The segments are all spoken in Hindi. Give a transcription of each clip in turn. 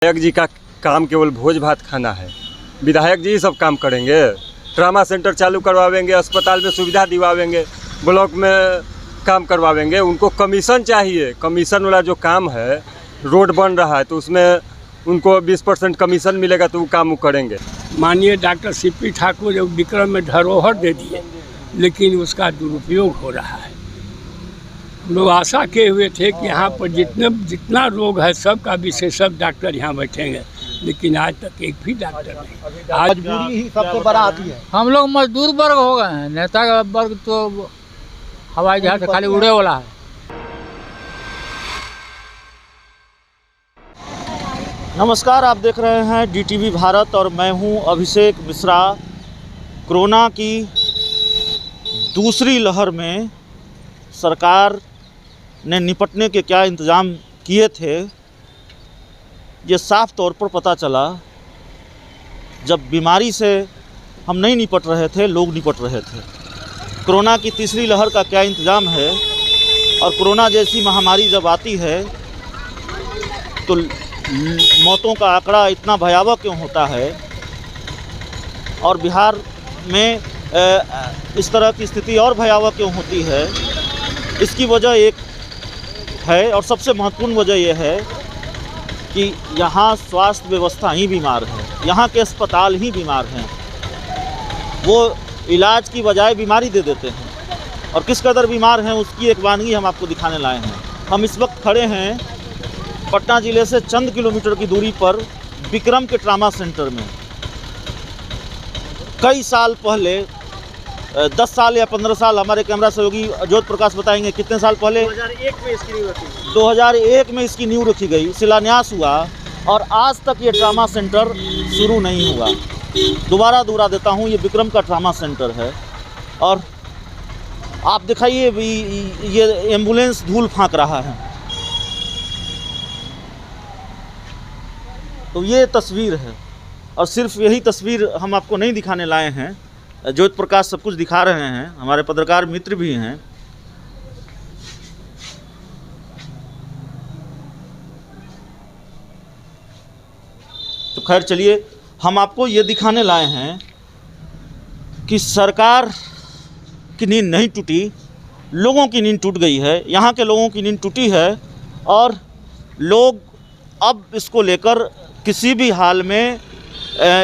विधायक जी का काम केवल भोज भात खाना है। विधायक जी सब काम करेंगे, ट्रामा सेंटर चालू करवाएंगे, अस्पताल में सुविधा दिवाएंगे, ब्लॉक में काम करवाएंगे। उनको कमीशन चाहिए। कमीशन वाला जो काम है, रोड बन रहा है तो उसमें उनको 20% कमीशन मिलेगा तो वो काम वो करेंगे। माननीय डॉक्टर सीपी ठाकुर जो विक्रम में धरोहर दे दिए, लेकिन उसका दुरुपयोग हो रहा है। लोग आशा किए हुए थे कि यहाँ पर जितना रोग है सबका विशेषज्ञ डॉक्टर यहाँ बैठेंगे, लेकिन आज तक एक भी डॉक्टर नहीं। आज मजबूरी ही सबसे बड़ा आती है। हम लोग मजदूर वर्ग हो गए हैं, नेता का वर्ग तो हवाई जहाज से खाली उड़े वाला है। नमस्कार, आप देख रहे हैं DTV भारत और मैं हूं अभिषेक मिश्रा। कोरोना की दूसरी लहर में सरकार ने निपटने के क्या इंतज़ाम किए थे, ये साफ तौर पर पता चला जब बीमारी से हम नहीं निपट रहे थे, लोग निपट रहे थे। कोरोना की तीसरी लहर का क्या इंतज़ाम है और कोरोना जैसी महामारी जब आती है तो मौतों का आंकड़ा इतना भयावह क्यों होता है और बिहार में इस तरह की स्थिति और भयावह क्यों होती है। इसकी वजह एक है और सबसे महत्वपूर्ण वजह यह है कि यहाँ स्वास्थ्य व्यवस्था ही बीमार है, यहाँ के अस्पताल ही बीमार हैं। वो इलाज की बजाय बीमारी दे देते हैं और किस कदर बीमार हैं उसकी एक वानगी हम आपको दिखाने लाए हैं। हम इस वक्त खड़े हैं पटना ज़िले से चंद किलोमीटर की दूरी पर विक्रम के ट्रामा सेंटर में। कई साल पहले 10 साल या 15 साल, हमारे कैमरा सहयोगी ज्योत प्रकाश बताएंगे कितने साल पहले 2001 में इसकी नींव रखी गई। 2001 में इसकी नींव रखी गई, शिलान्यास हुआ और आज तक ये ट्रामा सेंटर शुरू नहीं हुआ। दोबारा देता हूँ, ये विक्रम का ट्रामा सेंटर है और आप दिखाइए ये एम्बुलेंस धूल फाँक रहा है। तो ये तस्वीर है और सिर्फ यही तस्वीर हम आपको नहीं दिखाने लाए हैं, ज्योत प्रकाश सब कुछ दिखा रहे हैं, हमारे पत्रकार मित्र भी हैं। तो खैर चलिए, हम आपको ये दिखाने लाए हैं कि सरकार की नींद नहीं टूटी, लोगों की नींद टूट गई है। यहाँ के लोगों की नींद टूटी है और लोग अब इसको लेकर किसी भी हाल में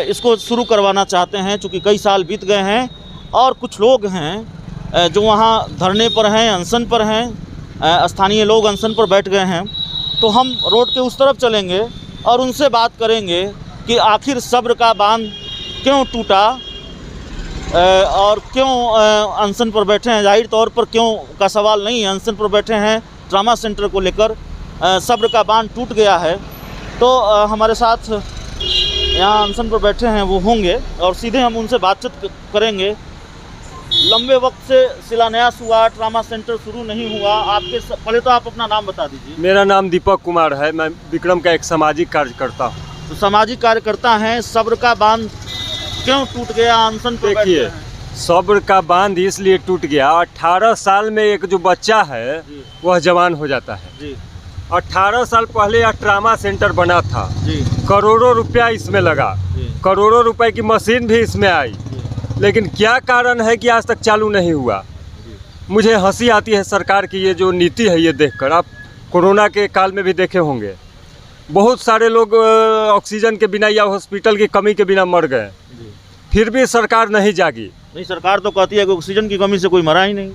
इसको शुरू करवाना चाहते हैं, चूँकि कई साल बीत गए हैं और कुछ लोग हैं जो वहाँ धरने पर हैं, अनशन पर हैं, स्थानीय लोग अनशन पर बैठ गए हैं। तो हम रोड के उस तरफ चलेंगे और उनसे बात करेंगे कि आखिर सब्र का बांध क्यों टूटा और क्यों अनशन पर बैठे हैं। जाहिर तौर पर क्यों का सवाल नहीं है, अनशन पर बैठे हैं ट्रामा सेंटर को लेकर, सब्र का बांध टूट गया है। तो हमारे साथ यहाँ अनशन पर बैठे हैं वो होंगे और सीधे हम उनसे बातचीत करेंगे। लंबे वक्त से शिलान्यास हुआ, ट्रामा सेंटर शुरू नहीं हुआ। आपके पहले तो आप अपना नाम बता दीजिए। मेरा नाम दीपक कुमार है, मैं विक्रम का एक सामाजिक कार्यकर्ता हूँ। तो सामाजिक कार्यकर्ता हैं, सब्र का बांध क्यों टूट गया, अनशन पर बैठे हैं? सब्र का बांध इसलिए टूट गया, 18 साल में एक जो बच्चा है वह जवान हो जाता है जी। 18 साल पहले यह ट्रामा सेंटर बना था जी। करोड़ों रुपया इसमें लगा, करोड़ों रुपए की मशीन भी इसमें आई, लेकिन क्या कारण है कि आज तक चालू नहीं हुआ। मुझे हंसी आती है सरकार की ये जो नीति है ये देखकर। आप कोरोना के काल में भी देखे होंगे, बहुत सारे लोग ऑक्सीजन के बिना या हॉस्पिटल की कमी के बिना मर गए, फिर भी सरकार नहीं जागी। नहीं, सरकार तो कहती है कि ऑक्सीजन की कमी से कोई मरा ही नहीं।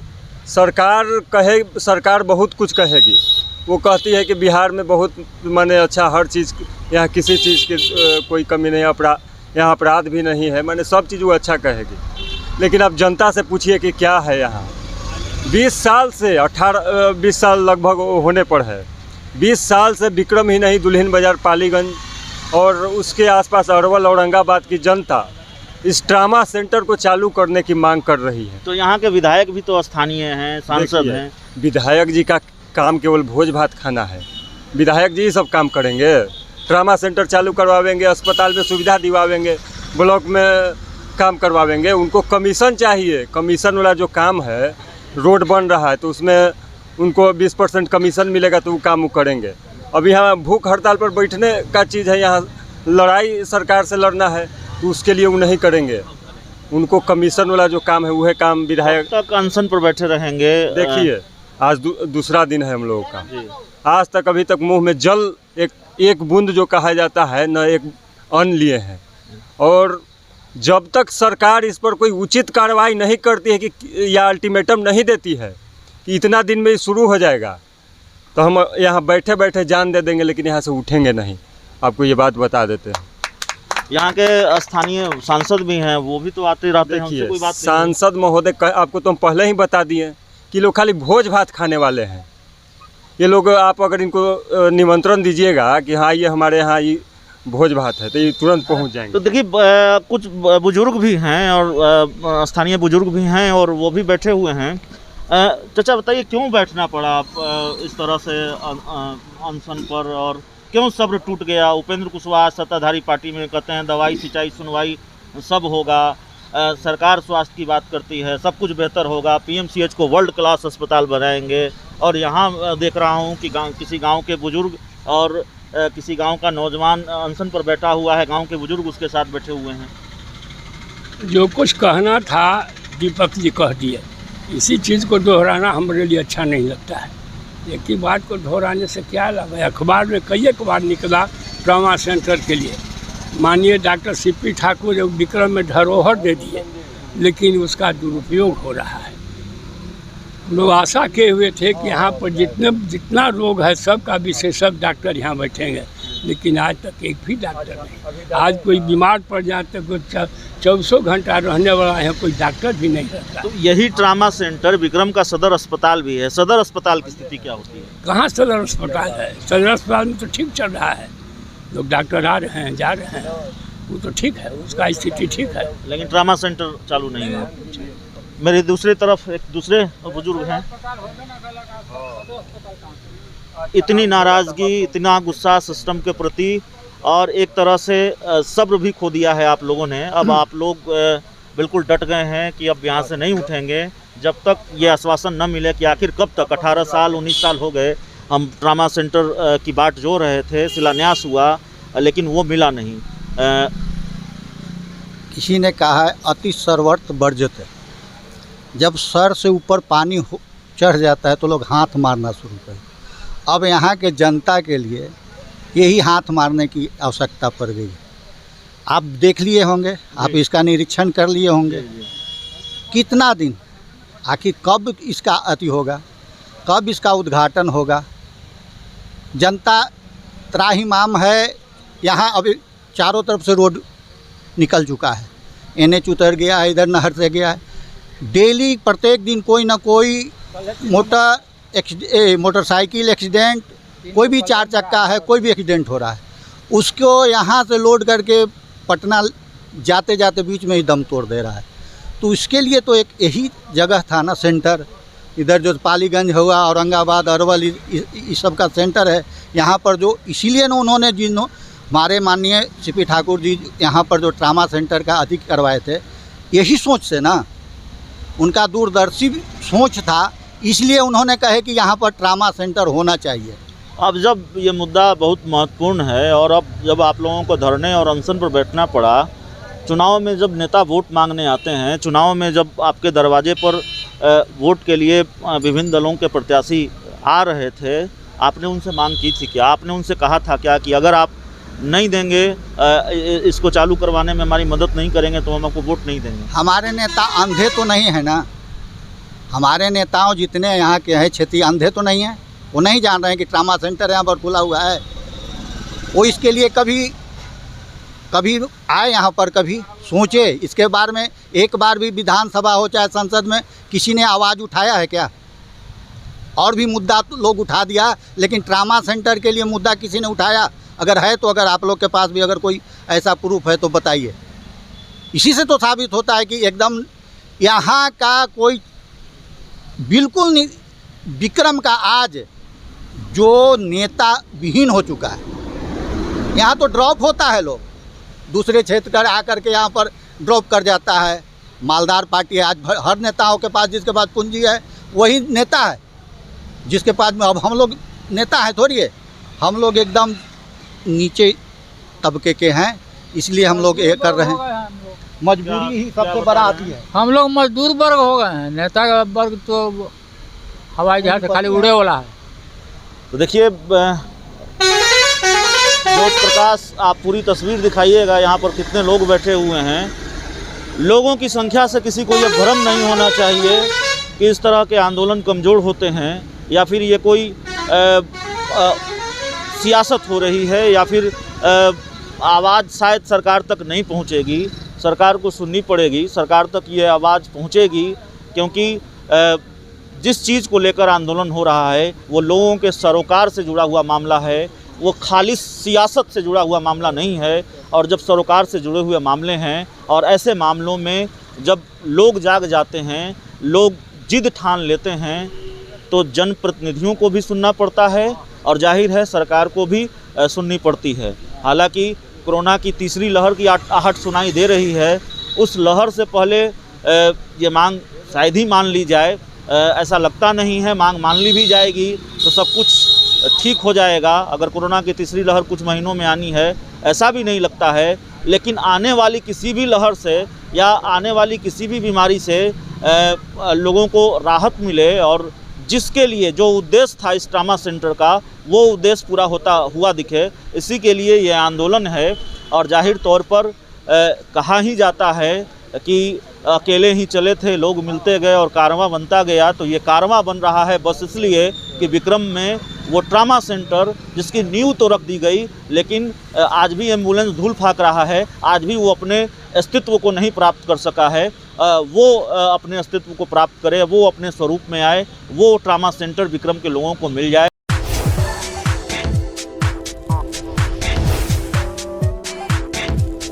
सरकार बहुत कुछ कहेगी। वो कहती है कि बिहार में बहुत माने अच्छा हर चीज़, यहाँ किसी चीज़ की कोई कमी नहीं, यहाँ अपराध भी नहीं है, माने सब चीज़ वो अच्छा कहेगी। लेकिन अब जनता से पूछिए कि क्या है यहाँ। 20 साल से 20 साल लगभग होने पर है, 20 साल से विक्रम ही नहीं, दुल्हिन बाज़ार, पालीगंज और उसके आसपास अरवल, औरंगाबाद की जनता इस ट्रामा सेंटर को चालू करने की मांग कर रही है। तो यहाँ के विधायक भी तो स्थानीय हैं, सांसद हैं। विधायक जी का काम केवल भोज भात खाना है। विधायक जी सब काम करेंगे, ट्रामा सेंटर चालू करवाएंगे, अस्पताल में सुविधा दिवाएंगे, ब्लॉक में काम करवाएंगे। उनको कमीशन चाहिए। कमीशन वाला जो काम है, रोड बन रहा है तो उसमें उनको 20% कमीशन मिलेगा तो वो काम वो करेंगे। अब यहाँ भूख हड़ताल पर बैठने का चीज़ है, यहाँ लड़ाई सरकार से लड़ना है तो उसके लिए वो नहीं करेंगे। उनको कमीशन वाला जो काम है वह काम विधायक तक अनशन पर बैठे रहेंगे। देखिए आज दूसरा दिन है हम लोगों का, जी। आज तक अभी तक मुंह में जल एक बूंद जो कहा जाता है न एक अन्न लिए हैं। और जब तक सरकार इस पर कोई उचित कार्रवाई नहीं करती है कि या अल्टीमेटम नहीं देती है कि इतना दिन में शुरू हो जाएगा, तो हम यहाँ बैठे बैठे जान दे देंगे, लेकिन यहाँ से उठेंगे नहीं। आपको ये बात बता देते हैं। यहाँ के स्थानीय सांसद भी हैं, वो भी तो आते रहते हैं, उनसे कोई बात नहीं। सांसद महोदय आपको तो हम पहले ही बता दिए कि लोग खाली भोज भात खाने वाले हैं। ये लोग, आप अगर इनको निमंत्रण दीजिएगा कि हाँ ये हमारे यहाँ ये भोज भात है, तो ये तुरंत पहुँच जाएंगे। तो देखिए कुछ बुजुर्ग भी हैं और स्थानीय बुजुर्ग भी हैं और वो भी बैठे हुए हैं। चाचा बताइए क्यों बैठना पड़ा आप इस तरह से अनशन पर, और क्यों सब्र टूट गया? उपेंद्र कुशवाहा सत्ताधारी पार्टी में कहते हैं दवाई सिंचाई सुनवाई सब होगा, सरकार स्वास्थ्य की बात करती है, सब कुछ बेहतर होगा, पीएमसीएच को वर्ल्ड क्लास अस्पताल बनाएंगे। और यहाँ देख रहा हूँ कि किसी गांव के बुजुर्ग और किसी गांव का नौजवान अनशन पर बैठा हुआ है, गांव के बुजुर्ग उसके साथ बैठे हुए हैं। जो कुछ कहना था दीपक जी कह दिए, इसी चीज़ को दोहराना हमारे लिए अच्छा नहीं लगता है। एक ही बात को दोहराने से क्या लाभ है? अखबार में कई एक बार निकला ट्रॉमा सेंटर के लिए, माननीय डॉक्टर सीपी ठाकुर जो विक्रम में धरोहर दे दिए, लेकिन उसका दुरुपयोग हो रहा है। लोग आशा किए हुए थे कि यहाँ पर जितना रोग है सबका विशेषज्ञ डॉक्टर यहाँ बैठेंगे, लेकिन आज तक एक भी डॉक्टर नहीं। आज कोई बीमार पड़ जाए तो कोई 24 घंटा रहने वाला है, कोई डॉक्टर भी नहीं रहता। तो यही ट्रामा सेंटर विक्रम का सदर अस्पताल भी है। सदर अस्पताल की स्थिति क्या होती है? कहाँ सदर अस्पताल है? सदर अस्पताल में तो ठीक चल रहा है, लोग डॉक्टर आ रहे हैं जा रहे हैं, वो तो ठीक है, उसका स्थिति ठीक है, लेकिन ट्रामा सेंटर चालू नहीं है। मेरी दूसरी तरफ एक दूसरे बुजुर्ग हैं। इतनी नाराज़गी, इतना गुस्सा सिस्टम के प्रति, और एक तरह से सब्र भी खो दिया है आप लोगों ने। अब आप लोग बिल्कुल डट गए हैं कि अब यहाँ से नहीं उठेंगे जब तक ये आश्वासन न मिले कि आखिर कब तक। 18 साल 19 साल हो गए हम ट्रामा सेंटर की बाट जो रहे थे, शिलान्यास हुआ लेकिन वो मिला नहीं। किसी ने कहा है अति सर्वर्थ वर्जते। जब सर से ऊपर पानी चढ़ जाता है तो लोग हाथ मारना शुरू करें। अब यहाँ के जनता के लिए यही हाथ मारने की आवश्यकता पड़ गई। आप देख लिए होंगे, आप इसका निरीक्षण कर लिए होंगे, कितना दिन, आखिर कब इसका अति होगा, कब इसका उद्घाटन होगा। जनता त्राहिमाम है। यहाँ अभी चारों तरफ से रोड निकल चुका है, NH उतर गया है, इधर नहर से गया है। डेली प्रत्येक दिन कोई ना कोई मोटरसाइकिल एक्सीडेंट, कोई भी 4 चक्का है, कोई भी एक्सीडेंट हो रहा है। उसको यहाँ से लोड करके पटना जाते जाते बीच में ही दम तोड़ दे रहा है। तो इसके लिए तो एक यही जगह था ना सेंटर। इधर जो पालीगंज हुआ, औरंगाबाद, अरवल, इस सब का सेंटर है यहाँ पर। जो इसीलिए ना उन्होंने हमारे माननीय सीपी ठाकुर जी यहाँ पर जो ट्रामा सेंटर का अधिक करवाए थे, यही सोच से ना, उनका दूरदर्शी सोच था, इसलिए उन्होंने कहे कि यहाँ पर ट्रामा सेंटर होना चाहिए। अब जब ये मुद्दा बहुत महत्वपूर्ण है और अब जब आप लोगों को धरने और अनशन पर बैठना पड़ा, चुनाव में जब नेता वोट मांगने आते हैं, चुनाव में जब आपके दरवाजे पर वोट के लिए विभिन्न दलों के प्रत्याशी आ रहे थे, आपने उनसे मांग की थी क्या? आपने उनसे कहा था क्या कि अगर आप नहीं देंगे, इसको चालू करवाने में हमारी मदद नहीं करेंगे तो हम आपको वोट नहीं देंगे? हमारे नेता अंधे तो नहीं है ना। हमारे नेताओं जितने यहाँ के हैं क्षेत्रीय, अंधे तो नहीं हैं। वो नहीं जान रहे हैं कि ट्रामा सेंटर यहाँ पर खुला हुआ है। वो इसके लिए कभी आए यहाँ पर, कभी सोचे इसके बारे में। एक बार भी विधानसभा हो चाहे संसद में किसी ने आवाज़ उठाया है क्या? और भी मुद्दा तो लोग उठा दिया, लेकिन ट्रामा सेंटर के लिए मुद्दा किसी ने उठाया? अगर है तो, अगर आप लोग के पास भी अगर कोई ऐसा प्रूफ है तो बताइए। इसी से तो साबित होता है कि एकदम यहाँ का कोई बिल्कुल नहीं, विक्रम का आज जो नेता विहीन हो चुका है। यहाँ तो ड्रॉप होता है, लोग दूसरे क्षेत्र कर आकर के यहाँ पर ड्रॉप कर जाता है। मालदार पार्टी है, आज हर नेताओं के पास, जिसके पास पूंजी है वही नेता है, जिसके पास में। अब हम लोग नेता है थोड़ी है, हम लोग एकदम नीचे तबके के हैं, इसलिए हम लोग ये कर रहे हैं। मजबूरी ही सबसे बड़ा आती है। हम लोग मजदूर वर्ग हो गए हैं, नेता वर्ग तो हवाई जहाज से खाली उड़े वाला है। तो देखिए ज्योत प्रकाश, आप पूरी तस्वीर दिखाइएगा, यहाँ पर कितने लोग बैठे हुए हैं। लोगों की संख्या से किसी को ये भ्रम नहीं होना चाहिए कि इस तरह के आंदोलन कमज़ोर होते हैं या फिर ये कोई सियासत हो रही है या फिर आवाज़ शायद सरकार तक नहीं पहुंचेगी। सरकार को सुननी पड़ेगी, सरकार तक ये आवाज़ पहुंचेगी, क्योंकि जिस चीज़ को लेकर आंदोलन हो रहा है वो लोगों के सरोकार से जुड़ा हुआ मामला है, वो खाली सियासत से जुड़ा हुआ मामला नहीं है। और जब सरोकार से जुड़े हुए मामले हैं और ऐसे मामलों में जब लोग जाग जाते हैं, लोग जिद ठान लेते हैं, तो जनप्रतिनिधियों को भी सुनना पड़ता है और जाहिर है सरकार को भी सुननी पड़ती है। हालांकि कोरोना की तीसरी लहर की आहट सुनाई दे रही है, उस लहर से पहले ये मांग शायद ही मान ली जाए, ऐसा लगता नहीं है। मांग मान ली भी जाएगी तो सब कुछ ठीक हो जाएगा। अगर कोरोना की तीसरी लहर कुछ महीनों में आनी है, ऐसा भी नहीं लगता है। लेकिन आने वाली किसी भी लहर से या आने वाली किसी भी बीमारी से लोगों को राहत मिले और जिसके लिए जो उद्देश्य था इस ट्रामा सेंटर का, वो उद्देश्य पूरा होता हुआ दिखे, इसी के लिए ये आंदोलन है। और जाहिर तौर पर कहा ही जाता है कि अकेले ही चले थे, लोग मिलते गए और कारवां बनता गया। तो ये कारवां बन रहा है बस इसलिए कि विक्रम में वो ट्रामा सेंटर जिसकी नींव तो रख दी गई, लेकिन आज भी एम्बुलेंस धूल फाक रहा है, आज भी वो अपने अस्तित्व को नहीं प्राप्त कर सका है। वो अपने अस्तित्व को प्राप्त करे, वो अपने स्वरूप में आए, वो ट्रामा सेंटर विक्रम के लोगों को मिल जाए।